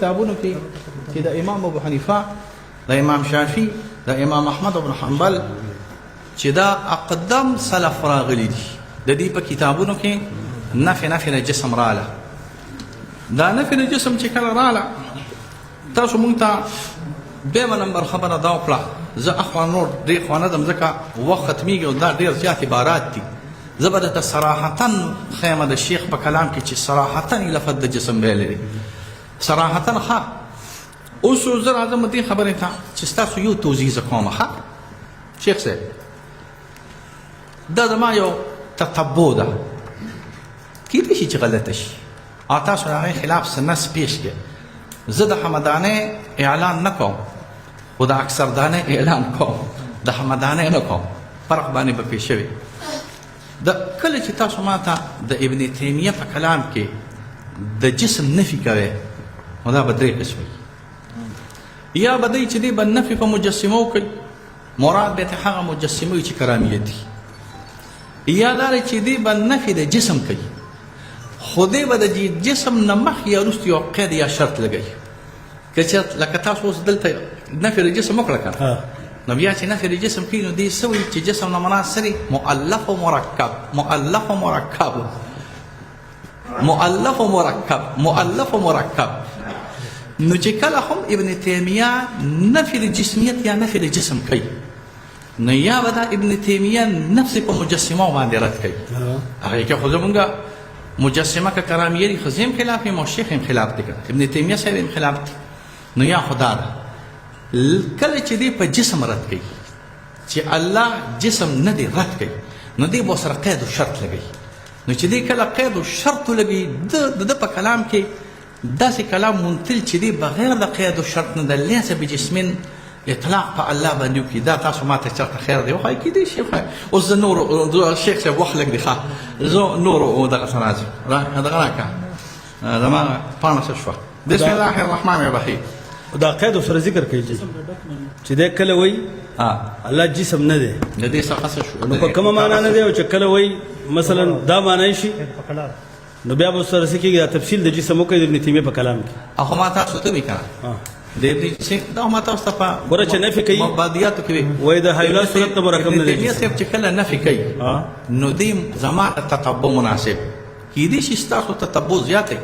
کتابونو کې چې د امام ابو حنیفه، د امام شافعي، د امام احمد بن حنبل چې دا اقدم سلف راغلي دي، د دې په کتابونو کې نفي د جسم رااله. دا نفي د جسم چې کله رااله، تاسو مونږ ته بیا نمبر خبره دا وکړه. زه اخوا نور ډېر خوا نه ځم ځکه وخت ختمېږي او دا ډېر زیات عبارات دي. زه به درته صراحتا ښیم د شیخ په کلام کې چې صراحتا یې لفظ د جسم ویلی دی، صراحتا. ښه اوس زه راځم دې خبرې ته چې ستاسو یو توضیح زه کوم. ښه شیخ صاحب، دا زما یو تتبع ده، کیدای شي چې غلطه شي او تاسو د هغې خلاف څه نص پیش کړئ. زه د حمدانې اعلان نه کوم خو د اکثردانې اعلان کوم، د حمدانې نه کوم، فرق باندې به پېښ شوي. د کله چې تاسو ما ته د ابن تیمیه په کلام کې د جسم نفي کوئ، نو دا به درې قسمه وي. یا به دی چې دی به نفي په مجسمو کوي، مراد به یې هغه مجسمه وي چې کرامیت دي. یا دا دی چې دی به نفي د جسم کوي، خو دی به د جسم نه مخکې یا وروسته یو قید یا شرط لګوي. که چېرته لکه تاسو اوس دلته نفي د جسم وکړه که نه، نو بیا چې نفي د جسم کوي نو دی څه وایي چې جسم نه مراد څه دی؟ مؤلف و مرکب، مؤلف و مرکب، مؤلف و مرکب، مؤلف و مرکب. نو چې کله هم ابن تیمیه نفي د جسمیت یا نفي د جسم کوي، نو یا به دا ابن تیمیه نفس په مجسمه باندې رد کوي. هغې کې خو زمونږ مجسمه که کرامیه دي، خو زه هم خلاف یم او شیخ هم خلاف دی، ابن تیمیه صاحب هم خلاف دی. نو یا خدا ده کله چې دی په جسم رد کوي چې الله جسم نه دی رد کوي، نو دی به ورسره قید و شرط لګوي. نو چې دی کله قید و شرط ولګوي، د ده په کلام کې داسې کلام منتل چې دی بغیر د قید و شرط نه د لیس بجسمین اطلاق په الله باندې وکړي. دا تاسو ما ته چېرته خیر دی وښایي، کیدای شي وښایي. اوس زه نور شیخ صاحب وخت لږ دی، ښه زه نور دغسې راځم، دغه راکړه زما پاڼه څه شوه. بسم الله الرحمن الرحیم. دا قید سره ذکر کوي چې دی کله وایي الله جسم نه دی، د دې څخه څه شو؟ نو په کومه معنا نه دی؟ او چې کله وایي مثلا دا معنی شي، نو بیا به سره څه کېږي؟ دا تفصیل د جسم وکړي د ابن تیمیه په کلام کې. هغه ما تاسو ته وایي که نه، د ابن دا ما تاسو ته په ګوره چې نفي کوي مبادیاتو کې وایي د حیوانات صورت ته مرکب نه دی. ابن تیمیه صاحب چې کله نفي کوي، نو دی زما تتبع مناسب کیدای شي، ستاسو تتبع زیات دی،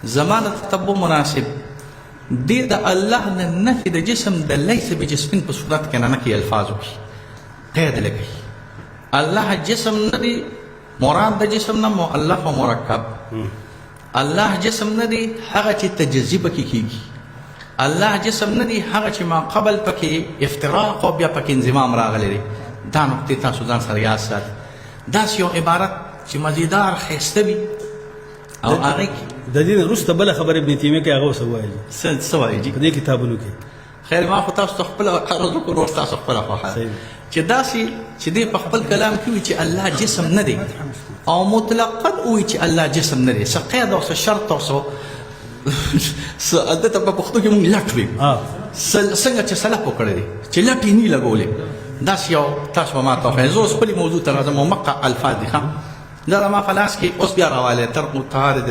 زما د تتبع مناسب دی د الله نه نفي د جسم د لیس بجسمین په صورت کې نه کوي، الفاظو کې قید لګوي. الله جسم نه دی، مراد د جسم نه مؤلف و مرکب. الله جسم نه دی هغه چې تجزیه پکې کېږي، الله جسم نه دی هغه چې ما قبل پکې افتراق او بیا پکې انضمام راغلی دی. دا نقطې تاسو ځان سره یاد ساتئ. داسې یو عبارت چې مزیدار ښایسته وي او هغې کې د دې نه وروسته بله خبره ابن تیمیه کې هغه څه وایي، څه وایي جي په دې کتابونو کې. خیر ما خو تاسو ته خپله عرض وکړو، نور تاسو خپله خوښه چې داسې چې دی په خپل کلام کې وایي چې الله جسم نه دی، او مطلقا وایي چې الله جسم نه دی، څه قید او څه شرط او څه دته په پښتو کې مونږ لټ وایو، څنګه چې سلف وکړی دی چې لټ یې نه لګولې. داسې یو تاسو به ما ته وښایئ. زه اوس خپلې موضوع ته راځم، مقع الفاظ دي. ښه دا ما په لاس کې اوس بیا راوالی ترک متعارض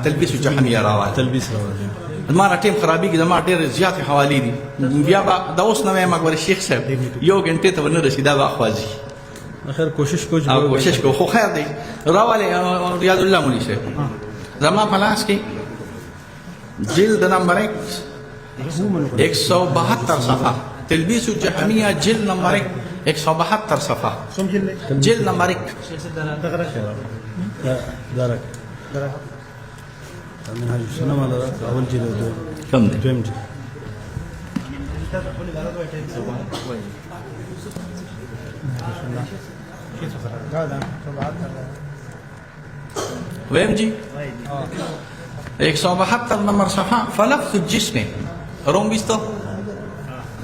تلبیس جهمیه راوالی، تلبیس راوالی. زما ټیم خرابېږي، زما ډېرې زیاتې حوالې دي. بیا به دا اوس نه وایم ګورې شیخ صاحب یو غنټې ته به نه رسي، دا به اخوا ځي. خیر کوشش کوو او کوشش کوو، خو خیر دی. راوالی ریاض الله مولي صاحب زما په لاس کې جلد نمبر 172 صفحه، تلبیس جهمیه جلد نمبر 172 صفحه، جلد نمبر 1. درک منهج السنه ولا اول جلد كم دي؟ دویم جلد. وين جي؟ 172 نمبر صفحه. فلفظ الجسم روم بيستو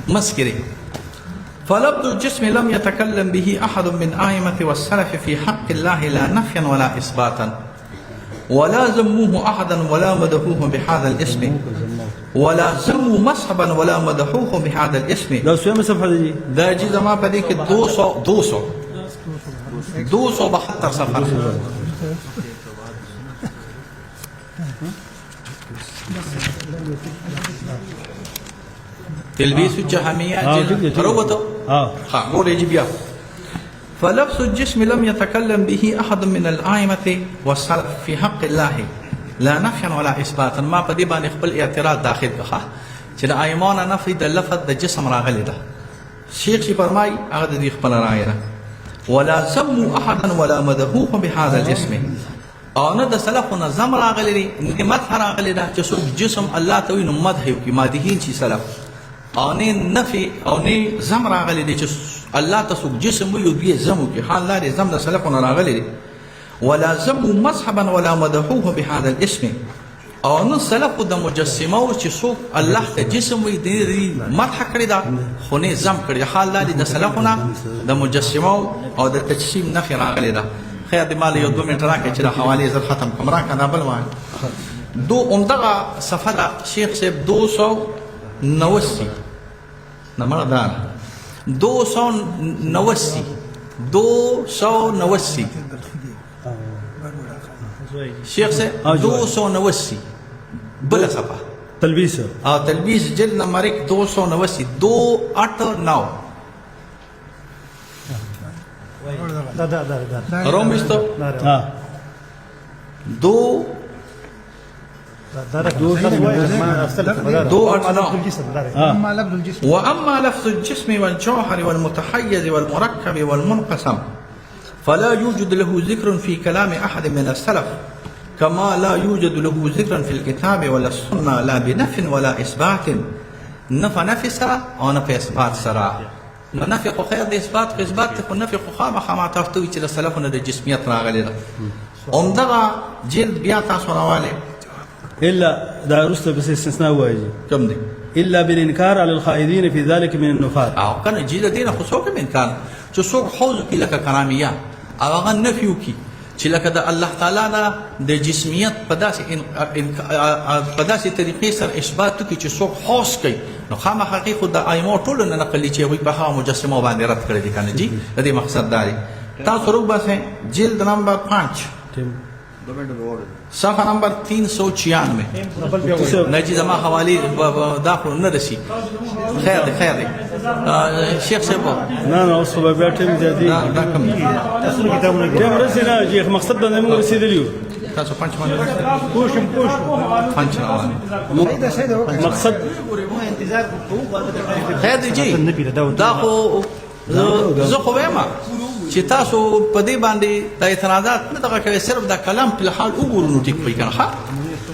مسكري. فلفظ الجسم لم يتكلم به أحد من أئمة والسلف في حق الله لا نفيا ولا إثباتا، ولا ذموه أحدا ولا مدحوه بهذا الاسم، ولا ذموا مذهبا ولا مدحوه بهذا الاسم. لا سوى صفحة دي دا جي زما په دې کې 272 صفحه. تلبيس الجهمية جد. روته قول يجيب يا فلبس الجسم لم يتكلم به أحد من الآئمة والسلف في حق الله لا نفيا ولا إثباتا ما بدي بان يقبل اعتراض داخل كخا چې د آئمانو نفي د لفظ د جسم راغلی ده شیخ شي فرمای هغه د دې خپل رایه ده ولا ذموا احدا ولا مدحوه بهذا الاسم او نه د سلفونو زم راغلی دي نه مدح راغلی ده چې څوک جسم الله ته وي نو مدح وي مادحین شي سلف او نه نفي او نه زم راغلی دي چې الله ته څوک جسم وي او دوی زم وي حال لري زم د سلفونو راغلی دي ولا ذموا مذهبا ولا مدحوه بهذا الاسم او نو سلف د مجسمه چې څوک الله ته جسم وي د مدح کړی دا خو نه زم کړی حال لري د سلفونه د مجسمه او د تجسیم نفي راغلی ده خیر د مال یو 2 منټ راکړي چې د حواله زر ختم کوم راکړه بل وای دو عمدغه صفحه شیخ صاحب 290 نمبر دار 290 شیخ صاحب 290 بلا صفحه تلبيس تلبيس جلد نمبر 290 289 روم isto دو وأما لفظ الجسم والجوهر والمتحيز والمركب والمنقسم فلا يوجد له ذكر في كلام أحد من السلف كما لا يوجد له ذكر في الكتاب ولا السنة لا بنفي ولا إثبات نفي سرا أو نفي إثبات سرا نفي خو خير د إثبات خو نفي خو خامخا ما تفتوي چې د سلفونو د جسمیت راغلی ده همدغه جلد بیا تاسو راواله الا دا رسل بس استثناء واجي كم دي الا بالانكار على الخائدين في ذلك من النفاق او کنه جیل دینه خو څوک انکار چې څوک حوز کی لکه کرامیا او هغه نفیو کی چې لکه د الله تعالی نه د جسمیت په داسې طریقې سره اثبات کوي چې څوک حوز کوي نو خامخا خو د ائمه ټول نه نقلی چې وي په هغه مجسمه باندې رد کړی دي کنه جی د دې مقصد دا دی تاسو روب بس جلد نمبر 5 صفحه نمبر 396 نجي زما حوالی داخل نه رسی خیر دی شیخ صاحب نه اوس په بیا ټیم زیاتې دا کم تاسو کتابونه ټیم رسینا چې مقصد باندې موږ رسیدلیو تاسو پنځ باندې پوښ پنځ مقصد انتظار خیر دی جی دا خو زه خو وایم چې تاسو په دې باندې د اعتراضات نه دغه کوي صرف دا کلام په حال وګورو نو ټیک وي کنه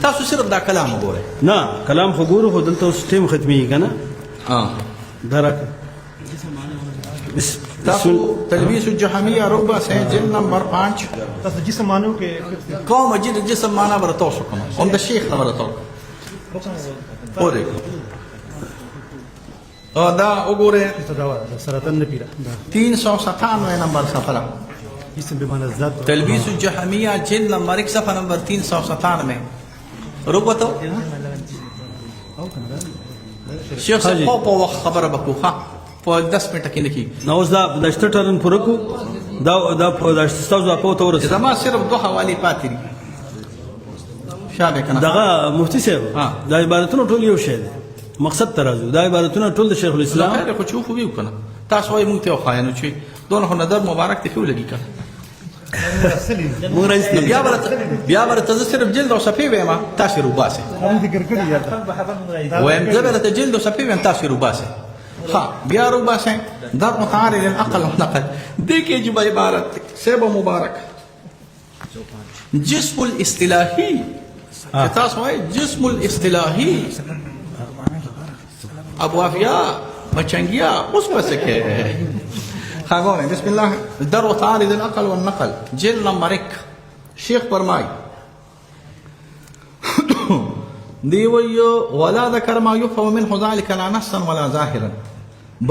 تاسو صرف دا کلام وګورئ نه کلام خو ګورو خو دلته ټیم ختمي کنه درک تاسو تلبیس الجهميه ربع جلد نمبر 5 تاسو جسم مانو کې قوم جد جسم معنا برتوسو کوم هم د شیخ برتو او دې دا وګوره سرطان نه پیرا 397 نمبر صفحه جسم بمعنى الذات تلبيس الجهمية جلد نمبر 1 صفحه نمبر 397 روبوتو شیخ صاحب په وخت خبره وکړه په 10 منټه کې نکی نو اوس دا د شټرن پرکو دا په تاسو په تور زما صرف دوه حوالی پاتې دي شابه کنه دغه مفتي صاحب دا عبارتونه ټول یو شی دي مقصد ترازو دا عبارتونه ټول د شیخ الاسلام خیر خو چوف ویو کنه تاسو وايي مونږ ته خاینو چې دونه نظر مبارک ته خو لګی کنه مو رئیس بیا ورته صرف جلد او صفحه وېما تاسو روباسه هم ذکر کړی یاته ویم زبرت جلد او صفحه وېم تاسو روباسه بیا روباسه در متعارض العقل والنقل دیکھیے جب عبارت سیب مبارک جسم الاصطلاحی تاسو وايي جسم الاصطلاحی ابو عافیہ مچنگیا اس میں سے کہ خاگونے بسم اللہ در و تعارض العقل والنقل جلد نمبر 1 شیخ فرمائی دیویو ولا ذکر ما يفهم منه ذلك لا نصا ولا ظاهرا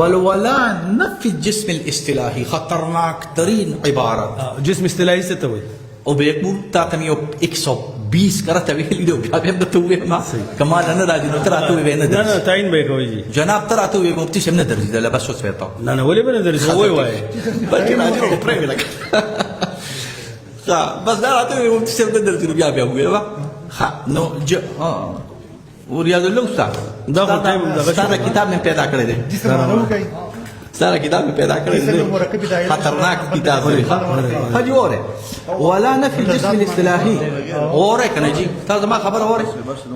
بل ولا نفي الجسم الاصطلاحي خطرناک ترین عبارت جسم اصطلاحي څه ته وایي او به یک تاکم یو 120 کرته ویل دی بیا به ته وې ما کمال نه راځي نو تراته وې نه نه تعین به کوي جناب تراته وې مفتي شم نه درځي دا بس اوس وېتا نه ولې به نه درځي وای وای بلکې راځي په پرې لګ بس دا راته وې مفتي شم نه درځي بیا وې نو ورياض الله استاد دا خو ټایم دغه استاد کتاب مې پیدا کړی دی جسم مانو کوي سارا کتاب میں پیدا کرے خطرناک کتاب ہے حجی اور ہے ولا نفي الجسم الاصطلاحي اور ہے کہ جی تاز ما خبر اور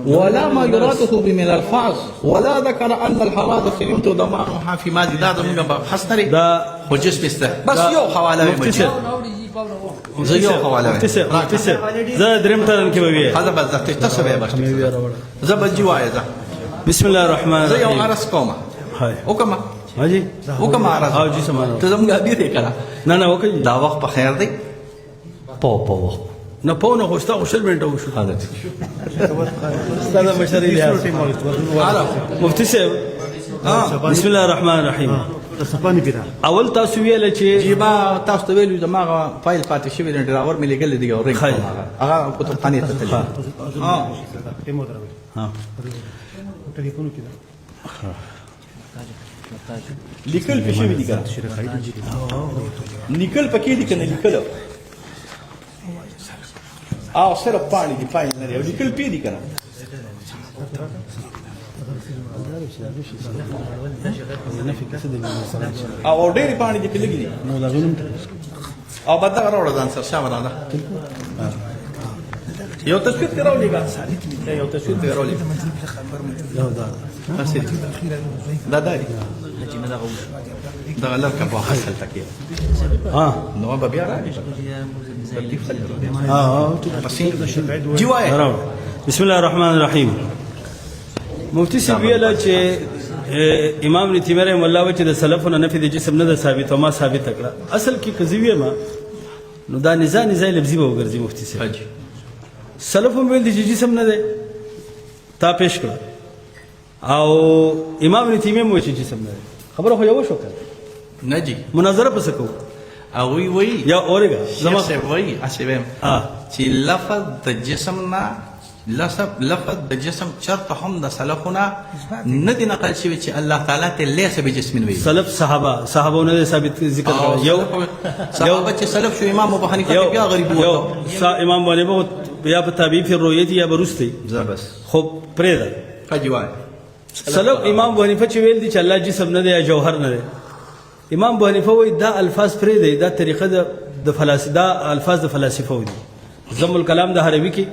ولا ما يراده من الفاظ ولا ذكر ان الحوادث يمت ضمانها في ما زاد من حسنري دا هو جسم است بس یو حواله مفتی مجي صاحب زه یو حواله مفتی صاحب زه دریم ټرن کې وی هذا بس تسبه بس زبل جوایزه بسم الله الرحمن زه یو الرحیم عرس کومه هاي وکما حاجی وکما عرس او جی سمانو ته زموږ دې ته کړه نه نه وکړي دا وخت په خیر دی پو وخت نه پونه خوستا خوشل منټه وشو هذا استاد مشري ریاض مفتی صاحب بسم الله الرحمن الرحیم سپانی پیرا اول تاسو ویل چې جیبا تاسو ته ویلو دماغه فایل پاتې شوی دی ډرایور مې لګل دی او رنګ خیر. هغه کتابخانه ته تللی ها ټیمو دروي ها ټلیفون کې لیکل په شوی دی کنه لیکل پکې دی کنه لیکل او سره پانی دی فایل نه دی لیکل پې دی کنه او ډېری پانی دی لګی دی او بعد دا راوړل ځان سره شامل راځه یو تصویر کراو لګا یو تصویر کراو لګا دا دا دا لکه په حاصل تکي ها نو به بیا راځي تکلیف سره ها پسې جوای بسم الله الرحمن الرحیم مفتی سی ویل چې امام ابن تیمیه رحمه الله چې د سلفونو نفي د جسم نه د ثابت او ما ثابت کړه اصل کې کذویه ما نو دا نزاع لفظي به وګرځي مفتی سی حج سلف هم ویل چې جسم نه ده تا پیش کړ او امام ابن تیمیه مو چې جسم نه ده خبره خو یو شو کړه نجي مناظره پس کو او وی یا اورګه زما څه وی اسبم ها چې لفظ د جسم نه لفظ د جسم چرته هم د سلفونه نه دي نقل شوی چې الله تعالی ته لیس بجسم وی سلف صحابه نه ثابت ذکر کړ یو صحابه چې سلف شو امام ابو حنیفه بیا غریب یو وو امام باندې یا په تابع فی الرؤیت یا برستی زبس خو پرېدا حجوای سلف امام ابو حنیفه چې ویل دي چې الله جسم نه دی یا جوهر نه دی امام ابو حنیفه وایي دا الفاظ پرېدي دا طریقه د فلسفه دا الفاظ د فلسفه دي ضم الکلام د حربی کې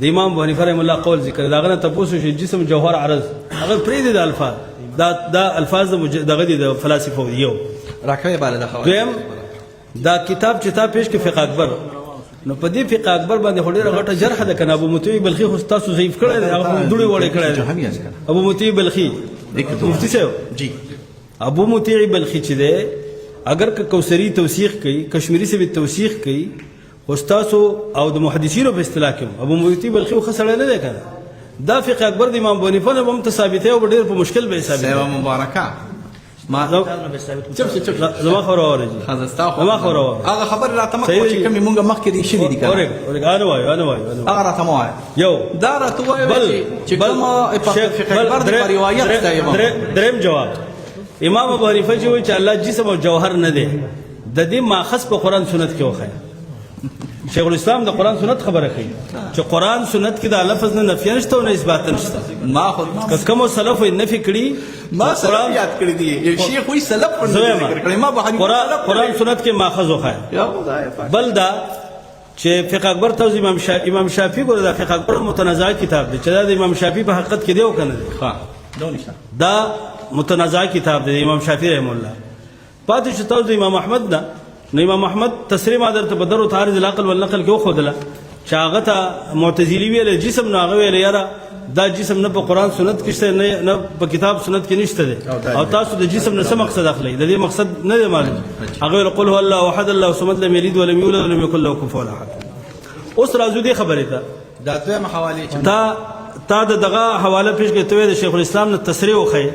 د امام ابو حنیفه رحم الله قول ذکر داغه تاسو چې جسم جوهر عرض هغه پرېدي د الفاظ دا الفاظ دغه د فلسفه دي یو راکوي بالا د دویم دا کتاب چې تا پیش کې فقه اکبر نو په دې فقه اکبر باندې هډه غټه جرح ده کنه ابو متوی بلخی خو تاسو ضعیف کړی دی هغه دوړي وړي کړی دی ابو متوی بلخی مفتی صاحب جی ابو متوی بلخی چې ده اگر که کوثری توثیق کوي کشمیری سے به توثیق کوي استادو او د محدثینو په اصطلاح کې ابو متوی بلخی خو خسړی نه دی کنه دا فقه اکبر د امام بونی په هم ثابته او ډیر په مشکل به ثابته سیوا مبارکه ما چپ زما خبر اورځي خزستا خو زما خبر اورځي هغه خبر راته مخ چې کوم مونږه مخ کې دي شې دي کنه اورګ انا وای هغه راته مو وای یو دا راته وای چې کوم فقه اکبر د روایت دی دریم جواب امام ابو حنیفه چې وایي چې الله جسم او جوهر نه دی د دې ماخذ په قران سنت کې وخی شیخ الاسلام د قران سنت خبره کوي چې قران سنت کې د لفظ نه نفي نشته او نه اثبات نشته ما خو کوم سلف نفي کړي ما سلف یاد کړی دی یو شیخ وی سلف پر ذکر کړی ما به قران سنت کې ماخذ وخی یا خدای پاک بل دا چې فقه اکبر ته امام شافعي ګور دا فقه اکبر متنازع کتاب دی چې دا د امام شافعي په حقیقت کې دی او کنه ها دا نشته دا متنازع کتاب دی امام شافعي رحم الله پاتې چې تاسو امام احمد دا نو امام احمد تصریح ما درته بدر او تعارض العقل والنقل کې خودله چې هغه ته معتزلی ویل جسم نه هغه ویل یاره دا جسم نه په قران سنت کې شته نه په کتاب سنت کې نشته دی او تاسو د جسم نه څه مقصد اخلي د دې مقصد نه دی معلوم هغه يقول هو الله احد الله الصمد لم يلد ولم يولد ولم يكن له كفوا احد اوس راځو دې خبره ته دا ته حواله تا دغه حواله پیش کې ته د شیخ الاسلام نه تصریح وخی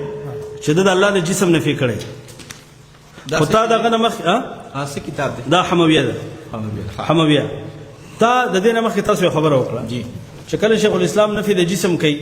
چې د الله د جسم نه فکر کړي خو تا دغه نه مخ څه کتاب دی دا حمویه ده حمویه تا د دې نه مخ تاسو خبره وکړه جی چې کله شیخ الاسلام نفي د جسم کوي